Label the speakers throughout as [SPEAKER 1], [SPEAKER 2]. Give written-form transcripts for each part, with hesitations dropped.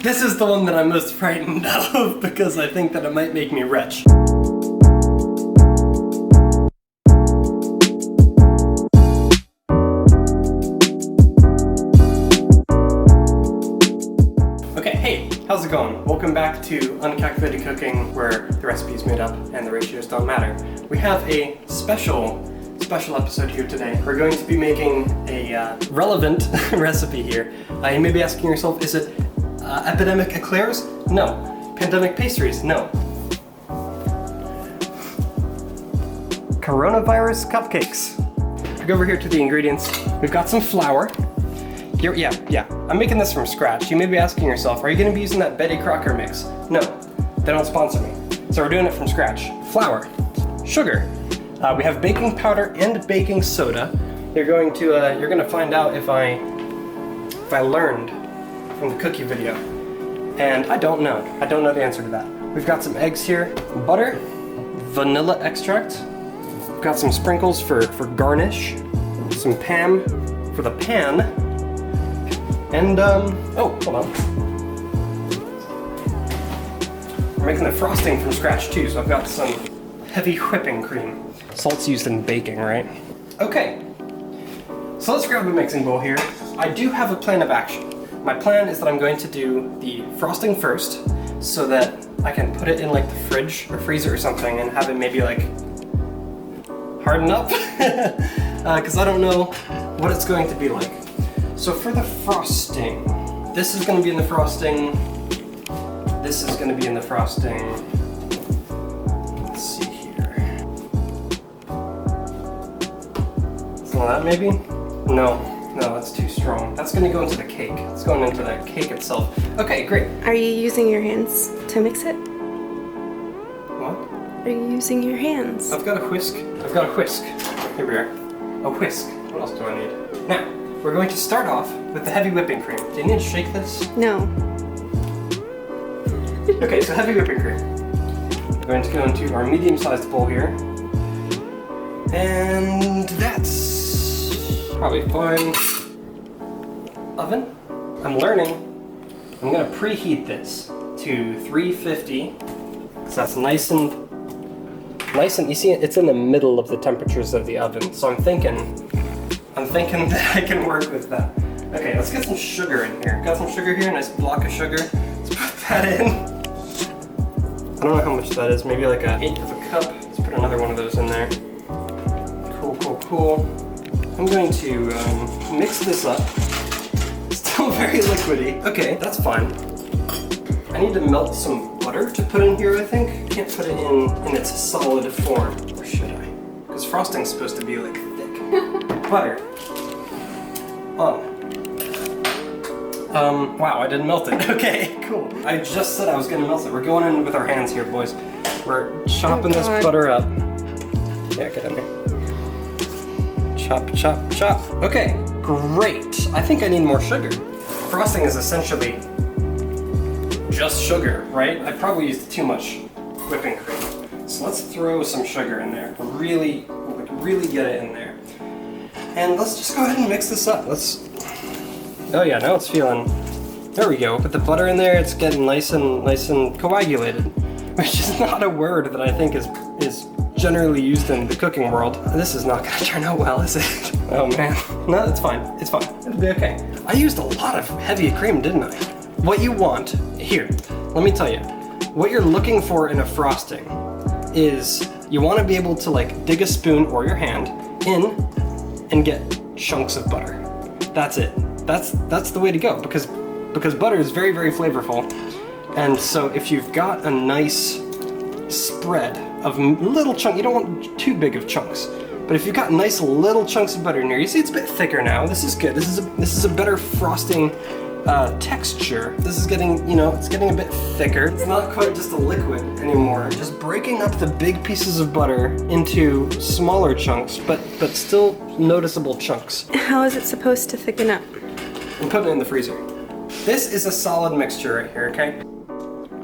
[SPEAKER 1] This is the one that I'm most frightened of because I think that it might make me retch. Okay, hey, how's it going? Welcome back to Uncalculated Cooking, where the recipe's made up and the ratios don't matter. We have a special episode here today. We're going to be making a relevant recipe here. You may be asking yourself, is it epidemic eclairs? No. Pandemic pastries? No. Coronavirus cupcakes. Go over here to the ingredients. We've got some flour. Here, yeah. I'm making this from scratch. You may be asking yourself, are you going to be using that Betty Crocker mix? No, they don't sponsor me. So we're doing it from scratch. Flour, sugar. We have baking powder and baking soda. You're going to find out if I learned from the cookie video. And I don't know. I don't know the answer to that. We've got some eggs here, butter, vanilla extract. We've got some sprinkles for garnish, some Pam for the pan, and oh, hold on. We're making the frosting from scratch too, so I've got some heavy whipping cream. Salt's used in baking, right? Okay, so let's grab a mixing bowl here. I do have a plan of action. My plan is that I'm going to do the frosting first so that I can put it in like the fridge or freezer or something and have it maybe like harden up because I don't know what it's going to be like. So for the frosting, this is going to be in the frosting. This is going to be in the frosting. Let's see here. Some of that maybe? No, that's too strong. That's going to go into the cake. It's going into the cake itself. Okay, great.
[SPEAKER 2] Are you using your hands to mix it?
[SPEAKER 1] What?
[SPEAKER 2] Are you using your hands?
[SPEAKER 1] I've got a whisk. Here we are. A whisk. What else do I need? Now, we're going to start off with the heavy whipping cream. Do you need to shake this?
[SPEAKER 2] No.
[SPEAKER 1] Okay, so heavy whipping cream. We're going to go into our medium-sized bowl here. And that's probably fine. Oven. I'm learning. I'm going to preheat this to 350 because that's nice and you see it's in the middle of the temperatures of the oven. So I'm thinking that I can work with that. Okay, let's get some sugar in here. Got some sugar here, nice block of sugar. Let's put that in. I don't know how much that is, maybe like an eighth of a cup. Let's put another one of those in there. Cool. I'm going to mix this up. Still very liquidy. Okay, that's fine. I need to melt some butter to put in here, I think. I can't put it in its solid form. Or should I? Because frosting's supposed to be like thick. Butter. Wow, I didn't melt it. Okay, cool. I just said I was gonna melt it. We're going in with our hands here, boys. We're chopping this butter up. Yeah, get in there. Chop. Okay, great. I think I need more sugar. Frosting is essentially just sugar, right? I probably used too much whipping cream. So let's throw some sugar in there. Really get it in there. And let's just go ahead and mix this up. Oh yeah, now it's feeling, there we go. Put the butter in there, it's getting nice and coagulated, which is not a word that I think is generally used in the cooking world. This is not gonna turn out well, is it? Oh man. No, it's fine. It'll be okay. I used a lot of heavy cream, didn't I? What you want, here, let me tell you, what you're looking for in a frosting is you want to be able to like dig a spoon or your hand in and get chunks of butter. That's it. That's the way to go because butter is very, very flavorful. And so if you've got a nice spread of little chunks, you don't want too big of chunks, but if you've got nice little chunks of butter in here, you see it's a bit thicker now. This is good. This is a better frosting texture. This is getting, it's getting a bit thicker. It's not quite just a liquid anymore. Just breaking up the big pieces of butter into smaller chunks, but still noticeable chunks.
[SPEAKER 2] How is it supposed to thicken up?
[SPEAKER 1] And put it in the freezer. This is a solid mixture right here, okay?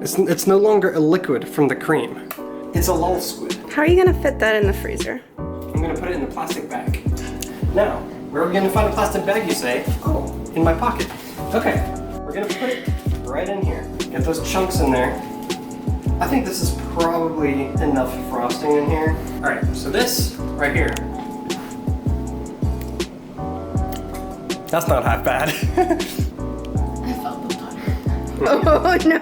[SPEAKER 1] It's no longer a liquid from the cream. It's a lull squid.
[SPEAKER 2] How are you gonna fit that in the freezer?
[SPEAKER 1] I'm gonna put it in the plastic bag. Now, where are we gonna find a plastic bag, you say? Oh, in my pocket. Okay, we're gonna put it right in here. Get those chunks in there. I think this is probably enough frosting in here. All right, so this right here. That's not half bad.
[SPEAKER 3] I felt the butter.
[SPEAKER 2] Oh no!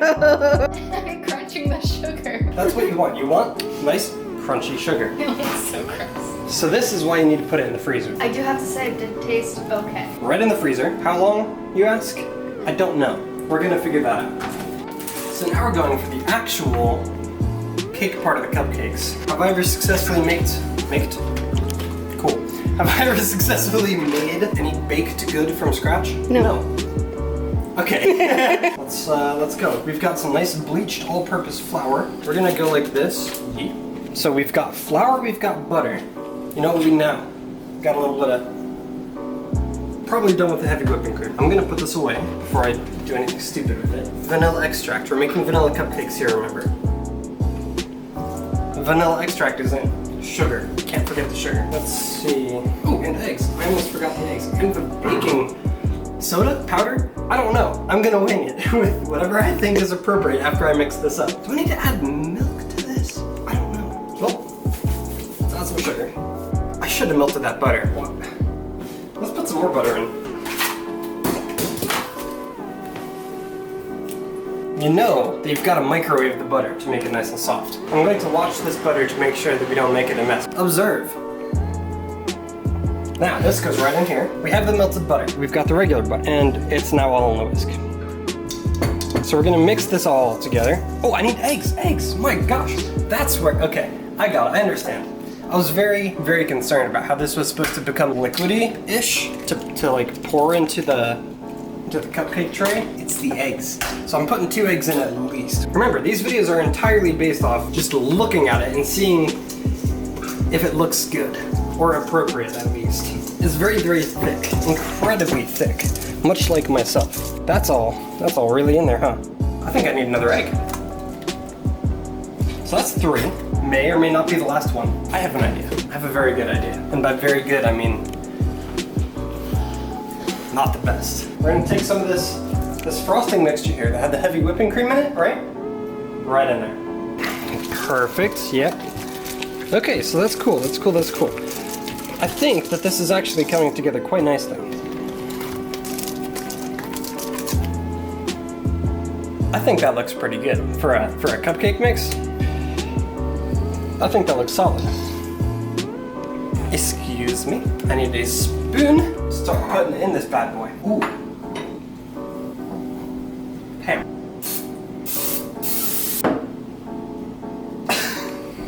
[SPEAKER 3] I'm crunching the sugar.
[SPEAKER 1] That's what you want. You want nice, crunchy sugar.
[SPEAKER 3] It looks so gross.
[SPEAKER 1] So this is why you need to put it in the freezer.
[SPEAKER 3] I do have to say it did taste okay.
[SPEAKER 1] Right in the freezer. How long, you ask? I don't know. We're gonna figure that out. So now we're going for the actual cake part of the cupcakes. Have I ever successfully baked? Cool. Have I ever successfully made any baked good from scratch?
[SPEAKER 2] No.
[SPEAKER 1] Okay. Let's go. We've got some nice bleached all-purpose flour. We're gonna go like this. Yeet. So we've got flour, we've got butter. You know what we now? Got a little bit of... Probably done with the heavy whipping cream. I'm gonna put this away before I do anything stupid with it. Vanilla extract. We're making vanilla cupcakes here, remember? Vanilla extract is in sugar. Can't forget the sugar. Let's see. Oh, and eggs. I almost forgot the eggs. And the baking soda powder? I don't know. I'm gonna wing it with whatever I think is appropriate after I mix this up. Do I need to add milk to this? I don't know. Well, let's add some sugar. I should have melted that butter. What? Let's put some more butter in. You know that you've got to microwave the butter to make it nice and soft. I'm going to watch this butter to make sure that we don't make it a mess. Observe. Now, this goes right in here. We have the melted butter. We've got the regular butter, and it's now all in the whisk. So we're gonna mix this all together. Oh, I need eggs, eggs, my gosh. That's where, okay, I got it, I understand. I was very, very concerned about how this was supposed to become liquidy-ish to like pour into the cupcake tray. It's the eggs. So I'm putting 2 eggs in at least. Remember, these videos are entirely based off just looking at it and seeing if it looks good, or appropriate at least. It's very, very thick, incredibly thick, much like myself. That's all really in there, huh? I think I need another egg. So that's 3. May or may not be the last one. I have an idea. I have a very good idea. And by very good, I mean not the best. We're gonna take some of this frosting mixture here that had the heavy whipping cream in it, right? Right in there. Perfect, yep. Okay, so that's cool, that's cool, that's cool. I think that this is actually coming together quite nicely. I think that looks pretty good for a cupcake mix. I think that looks solid. Excuse me. I need a spoon to start putting in this bad boy. Ooh. Ham.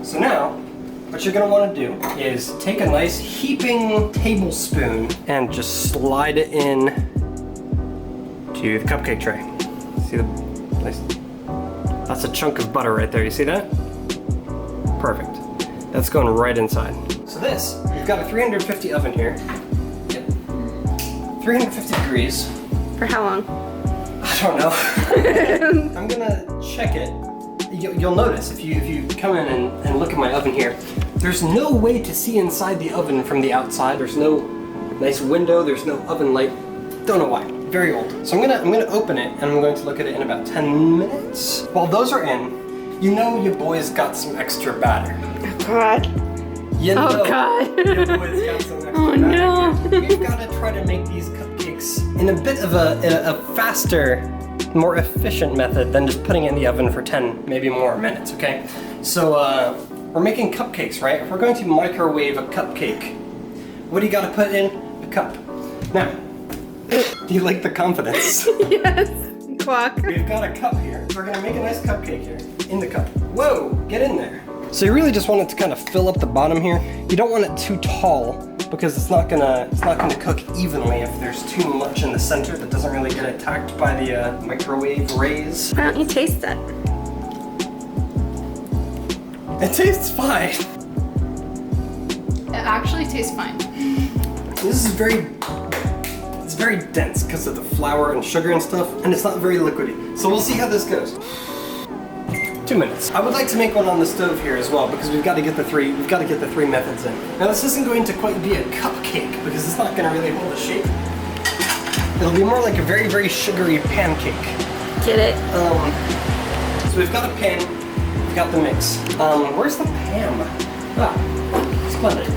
[SPEAKER 1] So now, what you're gonna wanna do is take a nice heaping tablespoon and just slide it in to the cupcake tray. See the nice, that's a chunk of butter right there, you see that? Perfect. That's going right inside. So this, we've got a 350 oven here. Yep. 350 degrees.
[SPEAKER 2] For how long?
[SPEAKER 1] I don't know. I'm gonna check it. You'll notice if you come in and look at my oven here, there's no way to see inside the oven from the outside. There's no nice window, there's no oven light. Don't know why. Very old. So I'm gonna open it and I'm going to look at it in about 10 minutes. While those are in, you know your boy's got some extra batter.
[SPEAKER 2] Oh God.
[SPEAKER 1] You know
[SPEAKER 2] Oh God.
[SPEAKER 1] your boy's got some extra
[SPEAKER 2] Oh
[SPEAKER 1] batter.
[SPEAKER 2] no.
[SPEAKER 1] We've got to try to make these cupcakes in a bit of a faster, more efficient method than just putting it in the oven for 10, maybe more minutes, okay? So we're making cupcakes, right? If we're going to microwave a cupcake, what do you got to put in? A cup. Now, do you like the confidence?
[SPEAKER 2] Yes. Quack.
[SPEAKER 1] We've got a cup here. We're gonna make a nice cupcake here. In the cup. Whoa, get in there. So you really just want it to kind of fill up the bottom here. You don't want it too tall because it's not gonna cook evenly if there's too much in the center that doesn't really get attacked by the microwave rays.
[SPEAKER 2] Why don't you taste it?
[SPEAKER 1] It tastes fine.
[SPEAKER 3] It actually tastes fine.
[SPEAKER 1] This is it's very dense because of the flour and sugar and stuff, and it's not very liquidy. So we'll see how this goes. 2 minutes. I would like to make one on the stove here as well because we've got to get the three methods in. Now this isn't going to quite be a cupcake because it's not going to really hold a shape. It'll be more like a very, very sugary pancake.
[SPEAKER 2] Get it?
[SPEAKER 1] So we've got a pan, we've got the mix. Where's the pan? Ah, splendid.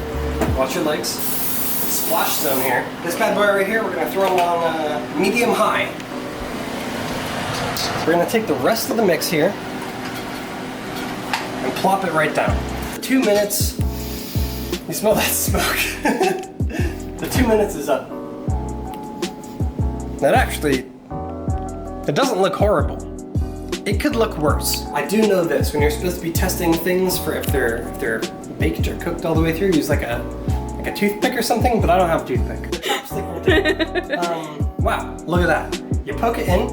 [SPEAKER 1] Watch your legs. Splash zone here. This bad boy right here, we're gonna throw on medium-high. We're gonna take the rest of the mix here and plop it right down. 2 minutes. You smell that smoke? The 2 minutes is up. That actually, it doesn't look horrible. It could look worse. I do know this, when you're supposed to be testing things for if they're baked or cooked all the way through, use like a toothpick or something, but I don't have a toothpick. The chopstick will do. Wow, look at that. You poke it in,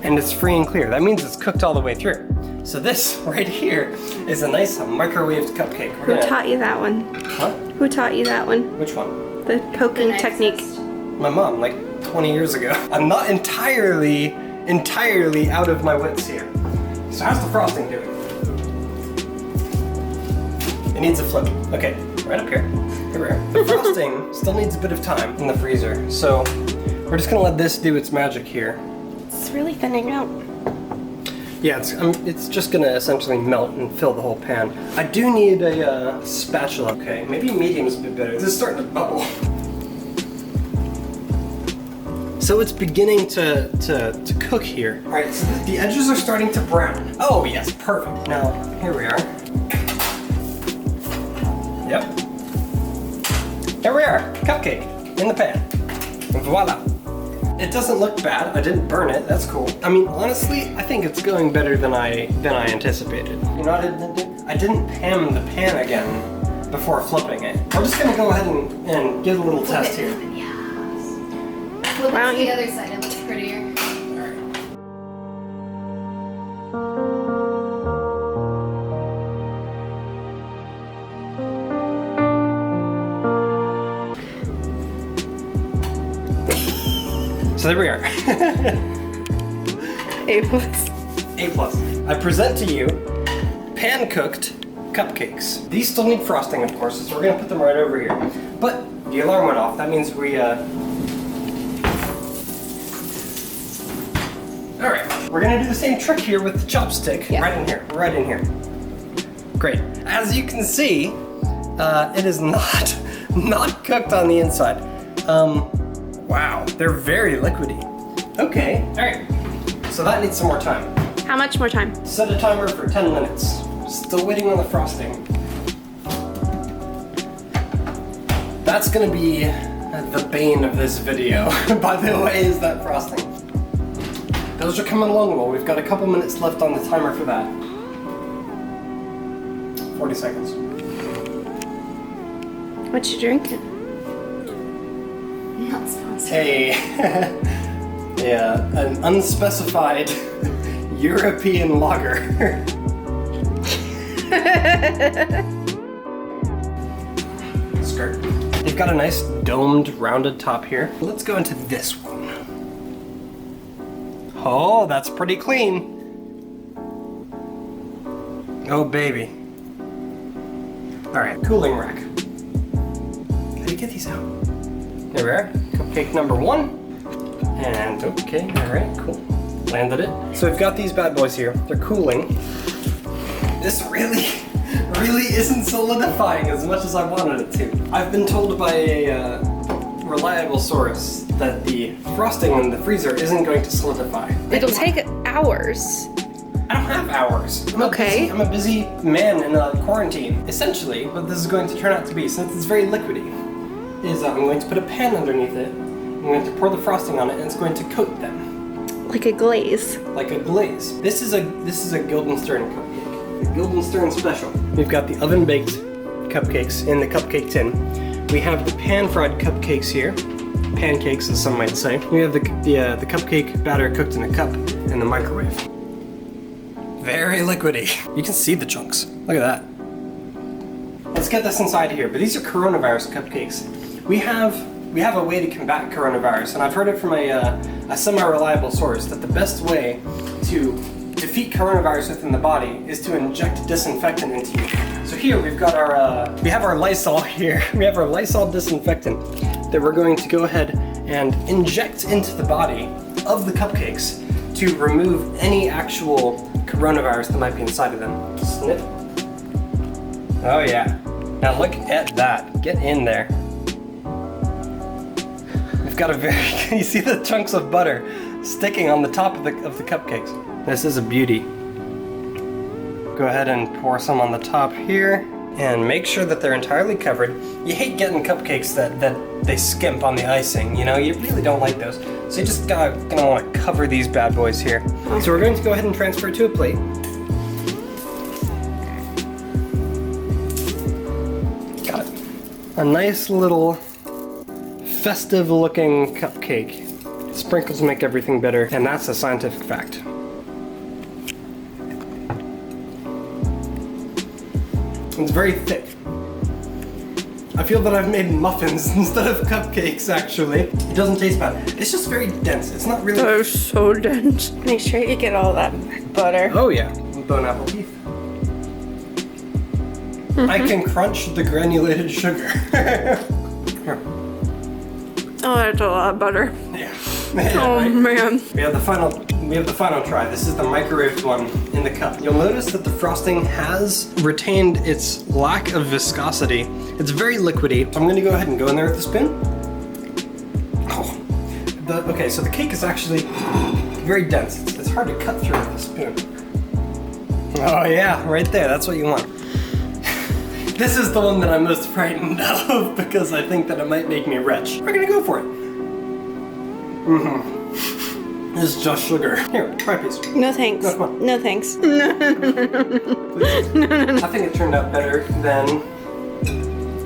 [SPEAKER 1] and it's free and clear. That means it's cooked all the way through. So this right here is a nice microwaved cupcake.
[SPEAKER 2] Who taught you that one?
[SPEAKER 1] Huh?
[SPEAKER 2] Who taught you that one?
[SPEAKER 1] Which one?
[SPEAKER 2] The poking
[SPEAKER 3] The
[SPEAKER 2] technique.
[SPEAKER 3] nicest.
[SPEAKER 1] My mom, like 20 years ago. I'm not entirely out of my wits here. So how's the frosting doing? It needs a flip. Okay, right up here. Here we are. The frosting still needs a bit of time in the freezer. So we're just gonna let this do its magic here.
[SPEAKER 2] It's really thinning out.
[SPEAKER 1] Yeah, it's just gonna essentially melt and fill the whole pan. I do need a spatula. Okay, maybe medium's a bit better. This is starting to bubble. So it's beginning to cook here. All right, so the edges are starting to brown. Oh yes, perfect. Now, here we are. Yep. Here we are, cupcake in the pan. Voila. It doesn't look bad. I didn't burn it. That's cool. I mean, honestly, I think it's going better than I anticipated. You know, I didn't pan the pan again before flipping it. I'm just gonna go ahead and give a little test here.
[SPEAKER 3] Flip
[SPEAKER 2] Why
[SPEAKER 3] it
[SPEAKER 2] don't
[SPEAKER 3] to the
[SPEAKER 2] you-
[SPEAKER 3] other side, it looks prettier.
[SPEAKER 1] All right. So there we are.
[SPEAKER 2] A plus.
[SPEAKER 1] A+. I present to you pan-cooked cupcakes. These still need frosting, of course, so we're gonna put them right over here. But the alarm went off. That means we, All right, we're gonna do the same trick here with the chopstick.
[SPEAKER 2] Yeah.
[SPEAKER 1] Right in here, right in here. Great. As you can see, it is not cooked on the inside. Wow, they're very liquidy. Okay, all right. So that needs some more time.
[SPEAKER 2] How much more time?
[SPEAKER 1] Set a timer for 10 minutes. Still waiting on the frosting. That's gonna be the bane of this video, by the way, is that frosting. Those are coming along well. We've got a couple minutes left on the timer for that. 40 seconds.
[SPEAKER 2] What you drinking?
[SPEAKER 3] Not sponsored.
[SPEAKER 1] Yeah, an unspecified European lager. Skirt. They've got a nice domed, rounded top here. Let's go into this one. Oh, that's pretty clean. Oh, baby. All right, cooling rack. How do you get these out? There we are, cupcake number 1. And okay, all right, cool. Landed it. So we've got these bad boys here. They're cooling. This really isn't solidifying as much as I wanted it to. I've been told by a reliable source that the frosting in the freezer isn't going to solidify.
[SPEAKER 2] It'll take hours.
[SPEAKER 1] I don't have hours.
[SPEAKER 2] Okay.
[SPEAKER 1] I'm a busy man in a quarantine. Essentially, what this is going to turn out to be, since it's very liquidy, is I'm going to put a pan underneath it. I'm going to pour the frosting on it, and it's going to coat them
[SPEAKER 2] Like a glaze.
[SPEAKER 1] like a glaze. This is a Guildenstern cupcake, a Guildenstern special. We've got the oven baked cupcakes in the cupcake tin. We have the pan fried cupcakes here, pancakes as some might say. We have the cupcake batter cooked in a cup in the microwave. Very liquidy. You can see the chunks. Look at that. Let's get this inside here. But these are coronavirus cupcakes. We have a way to combat coronavirus, and I've heard it from a semi-reliable source that the best way to defeat coronavirus within the body is to inject disinfectant into you. So here we've got our Lysol here. We have our Lysol disinfectant that we're going to go ahead and inject into the body of the cupcakes to remove any actual coronavirus that might be inside of them. Snip. Oh yeah. Now look at that. Get in there. We've got a very, you see the chunks of butter sticking on the top of the cupcakes. This is a beauty. Go ahead and pour some on the top here and make sure that they're entirely covered. You hate getting cupcakes that they skimp on the icing, you know? You really don't like those. So you just gonna want to cover these bad boys here. So we're going to go ahead and transfer it to a plate. Got it. A nice little festive looking cupcake. Sprinkles make everything better, and that's a scientific fact. It's very thick. I feel that I've made muffins instead of cupcakes, actually. It doesn't taste bad. It's just very dense. It's not really...
[SPEAKER 2] They're so dense. Make sure you get all that butter.
[SPEAKER 1] Oh yeah, bone apple teeth. I can crunch the granulated sugar. Here.
[SPEAKER 2] Oh, that's a lot of butter.
[SPEAKER 1] Yeah.
[SPEAKER 2] Oh
[SPEAKER 1] Right?
[SPEAKER 2] man.
[SPEAKER 1] We have the final try. This is the microwaved one in the cup. You'll notice that the frosting has retained its lack of viscosity. It's very liquidy. So I'm gonna go ahead and go in there with the spoon. Oh. Okay, so the cake is actually very dense. It's hard to cut through with the spoon. Oh yeah, right there, that's what you want. This is the one that I'm most frightened of because I think that it might make me retch. We're gonna go for it. This is just sugar. Here, try a piece.
[SPEAKER 2] No thanks.
[SPEAKER 1] No, come on.
[SPEAKER 2] No thanks.
[SPEAKER 1] Please. I think it turned out better than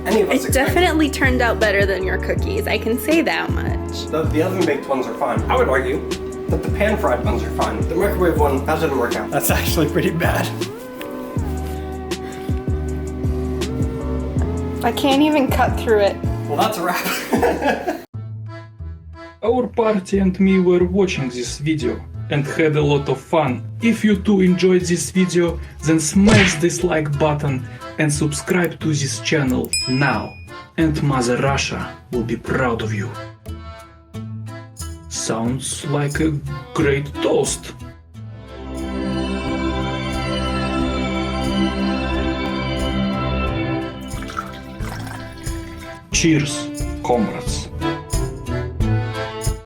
[SPEAKER 1] any of us
[SPEAKER 2] It
[SPEAKER 1] expected.
[SPEAKER 2] definitely turned out better than your cookies. I can say that much.
[SPEAKER 1] The oven baked ones are fine. I would argue that the pan fried ones are fine. The microwave one, that didn't work out. That's actually pretty bad.
[SPEAKER 2] I can't even cut through it.
[SPEAKER 1] Well, that's a wrap.
[SPEAKER 4] Our party and me were watching this video and had a lot of fun. If you too enjoyed this video, then smash this like button and subscribe to this channel now. And Mother Russia will be proud of you. Sounds like a great toast. Cheers, comrades.